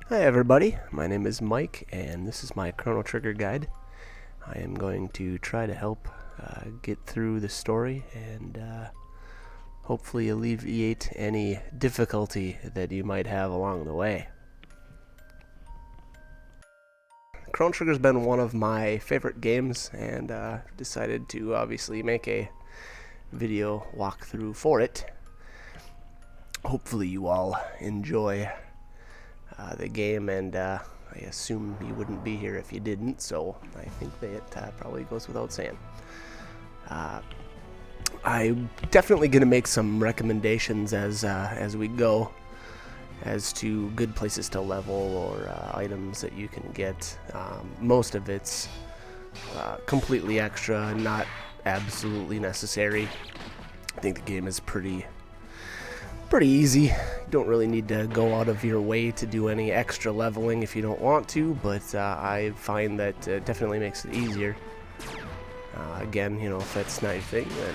Hi everybody, my name is Mike and this is my Chrono Trigger guide. I am going to try to help get through the story and hopefully alleviate any difficulty that you might have along the way. Chrono Trigger's been one of my favorite games and decided to obviously make a video walkthrough for it. Hopefully you all enjoy the game, and I assume you wouldn't be here if you didn't, so I think that probably goes without saying. I'm definitely going to make some recommendations as we go as to good places to level or items that you can get. Most of it's completely extra, not absolutely necessary. I think the game is pretty easy. You don't really need to go out of your way to do any extra leveling if you don't want to, but I find that it definitely makes it easier. Again, you know, if that's not your thing, then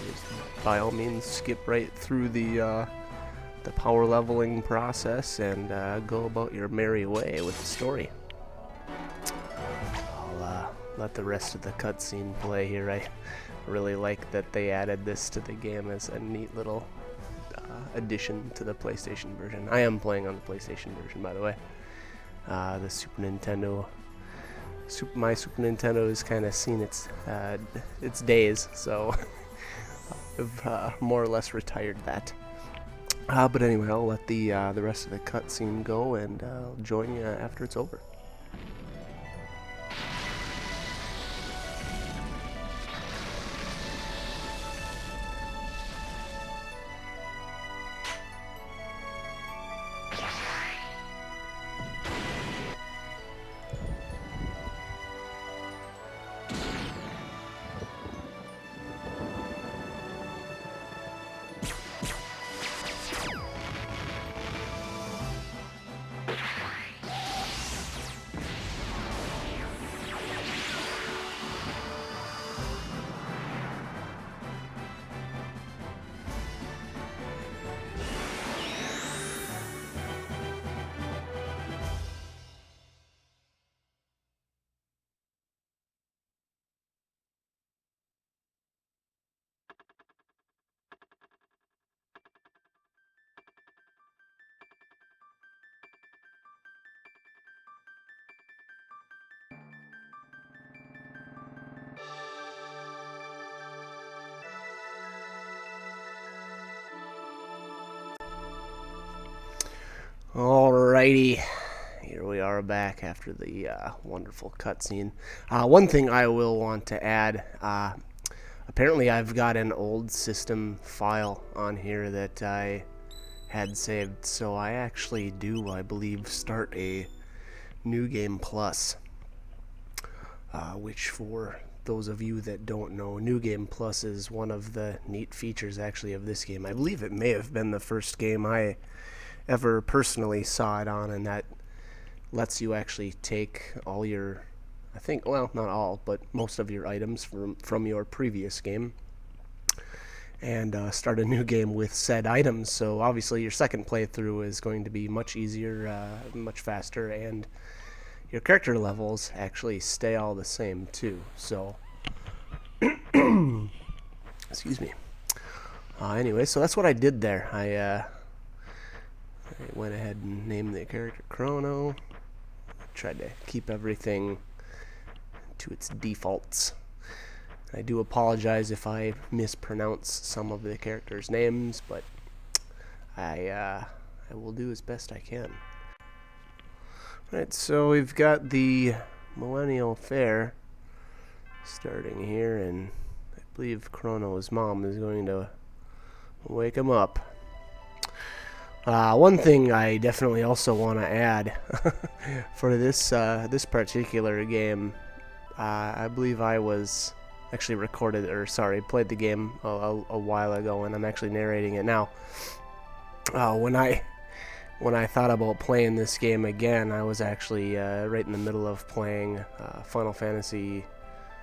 just by all means skip right through the power leveling process and go about your merry way with the story. I'll let the rest of the cutscene play here. I really like that they added this to the game as a neat little addition to the PlayStation version. I am playing on the PlayStation version, by the way. The Super Nintendo, my Super Nintendo has kind of seen its days, so I've more or less retired that. But anyway, I'll let the rest of the cutscene go, and I'll join you after it's over. Alrighty, here we are back after the wonderful cutscene. One thing I will want to add, apparently I've got an old system file on here that I had saved, so I actually do, I believe, start a New Game Plus, which for those of you that don't know, New Game Plus is one of the neat features actually of this game. I believe it may have been the first game I ever personally saw it on, and that lets you actually take all your, I think, well, not all, but most of your items from your previous game and start a new game with said items. So obviously your second playthrough is going to be much easier, much faster, and your character levels actually stay all the same too. So excuse me. Anyway, so that's what I did there. I went ahead and named the character Chrono. Tried to keep everything to its defaults. I do apologize if I mispronounce some of the characters' names, but I will do as best I can. Right, so we've got the Millennial Fair starting here, and I believe Chrono's mom is going to wake him up. One thing I definitely also want to add for this particular game, I believe I was actually played the game a while ago, and I'm actually narrating it now. When I thought about playing this game again, I was actually right in the middle of playing Final Fantasy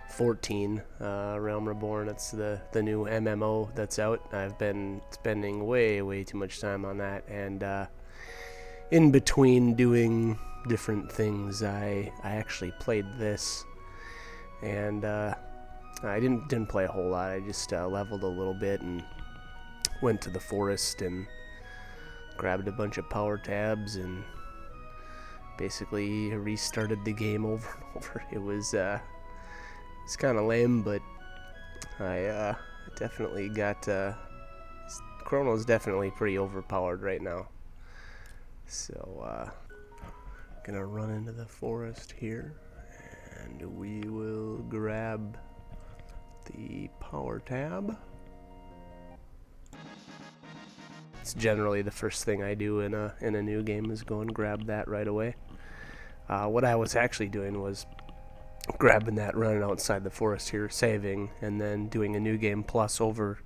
14, Realm Reborn. It's the new MMO that's out. I've been spending way too much time on that, and in between doing different things, I actually played this, and I didn't play a whole lot. I just leveled a little bit and went to the forest and grabbed a bunch of power tabs and basically restarted the game over and over. It's kind of lame, but I definitely got Chrono's definitely pretty overpowered right now. So gonna run into the forest here, and we will grab the power tab. It's generally the first thing I do in a new game is go and grab that right away. What I was actually doing was grabbing that, running outside the forest here, saving, and then doing a new game plus over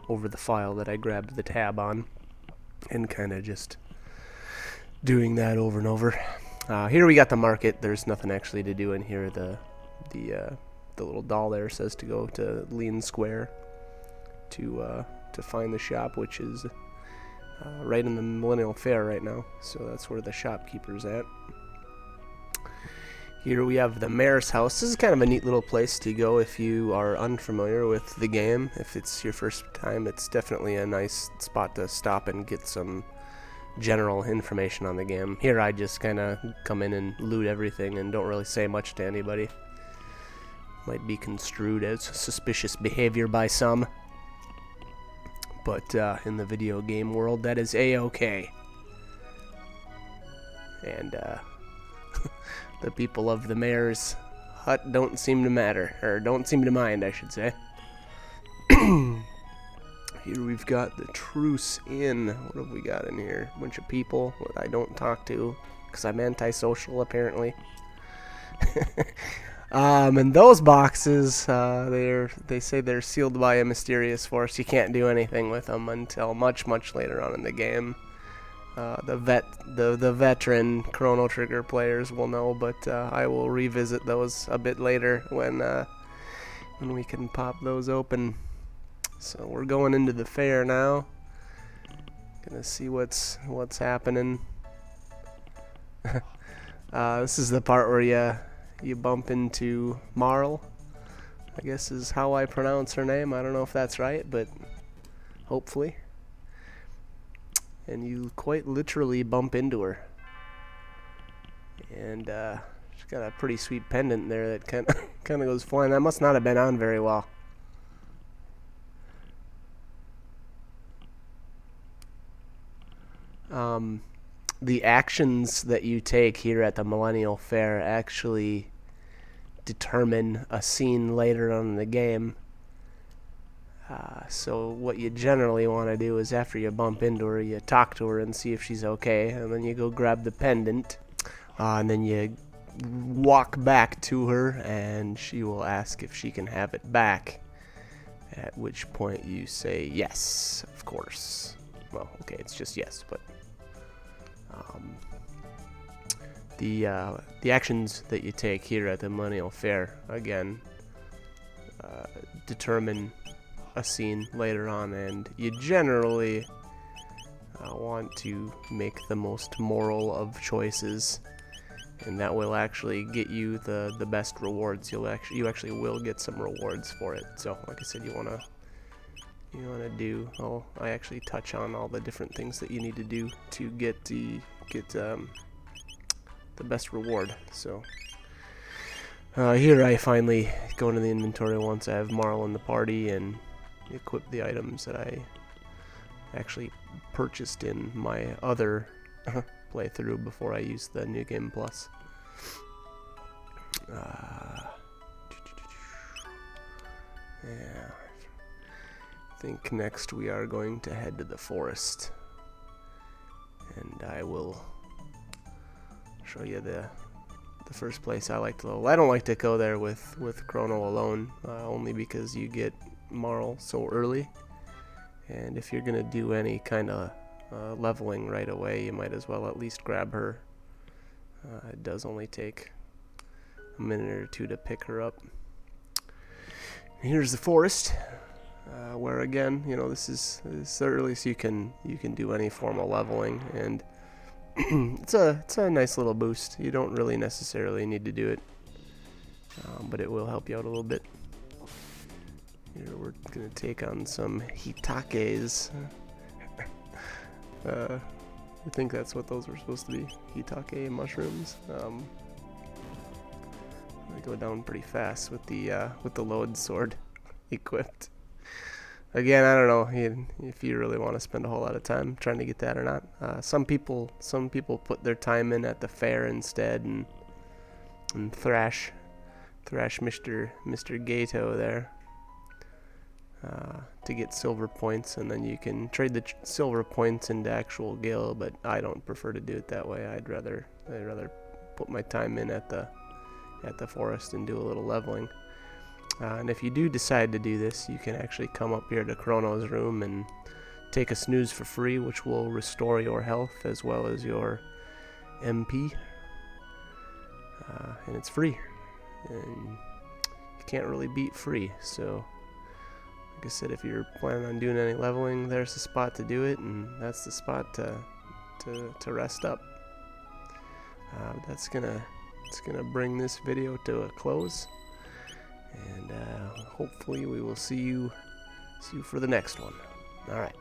the file that I grabbed the tab on, and kind of just doing that over and over. Here we got the market. There's nothing actually to do in here. The little doll there says to go to Lean Square to find the shop, which is right in the Millennial Fair right now. So that's where the shopkeeper's at. Here we have the mayor's house. This is kind of a neat little place to go if you are unfamiliar with the game. If it's your first time, it's definitely a nice spot to stop and get some general information on the game. Here I just kind of come in and loot everything and don't really say much to anybody. Might be construed as suspicious behavior by some, but in the video game world, that is a-okay. And the people of the mayor's hut don't seem to matter, or don't seem to mind, I should say. Here we've got the Truce Inn. What have we got in here? A bunch of people that I don't talk to because I'm antisocial, apparently. And those boxes, they say they're sealed by a mysterious force. You can't do anything with them until much, much later on in the game. The veteran Chrono Trigger players will know, but I will revisit those a bit later when we can pop those open. So we're going into the fair now. Gonna see what's happening. This is the part where you bump into Marl, I guess is how I pronounce her name. I don't know if that's right, but hopefully. And you quite literally bump into her. And she's got a pretty sweet pendant there that kind of goes flying. That must not have been on very well. The actions that you take here at the Millennial Fair actually determine a scene later on in the game. So what you generally want to do is after you bump into her, you talk to her and see if she's okay, and then you go grab the pendant, and then you walk back to her, and she will ask if she can have it back, at which point you say yes, of course. Well, okay, it's just yes, but the actions that you take here at the Millennial Fair, again, determine a scene later on, and you generally want to make the most moral of choices, and that will actually get you the best rewards. You actually will get some rewards for it. So like I said, you wanna do, I actually touch on all the different things that you need to do to get the best reward. So here I finally go into the inventory once I have Marl in the party and equip the items that I actually purchased in my other playthrough before I used the New Game Plus. Yeah, I think next we are going to head to the forest, and I will show you the first place I like to level. I don't like to go there with Chrono alone, only because you get Marl so early, and if you're gonna do any kind of leveling right away, you might as well at least grab her. It does only take a minute or two to pick her up. Here's the forest, where again, this is the earliest you can do any formal leveling, and it's a nice little boost. You don't really necessarily need to do it, but it will help you out a little bit. Here we're gonna take on some hitakes. I think that's what those were supposed to be, hitake mushrooms. They go down pretty fast with the load sword equipped. Again, I don't know if you really want to spend a whole lot of time trying to get that or not. Some people put their time in at the fair instead and thrash Mr. Gato there to get silver points, and then you can trade the silver points into actual gil. But I don't prefer to do it that way. I'd rather put my time in at the forest and do a little leveling. And if you do decide to do this, you can actually come up here to Chrono's room and take a snooze for free, which will restore your health as well as your MP. And it's free. And you can't really beat free. So, like I said, if you're planning on doing any leveling, there's the spot to do it, and that's the spot to rest up. It's gonna bring this video to a close. And hopefully we will see you for the next one. All right.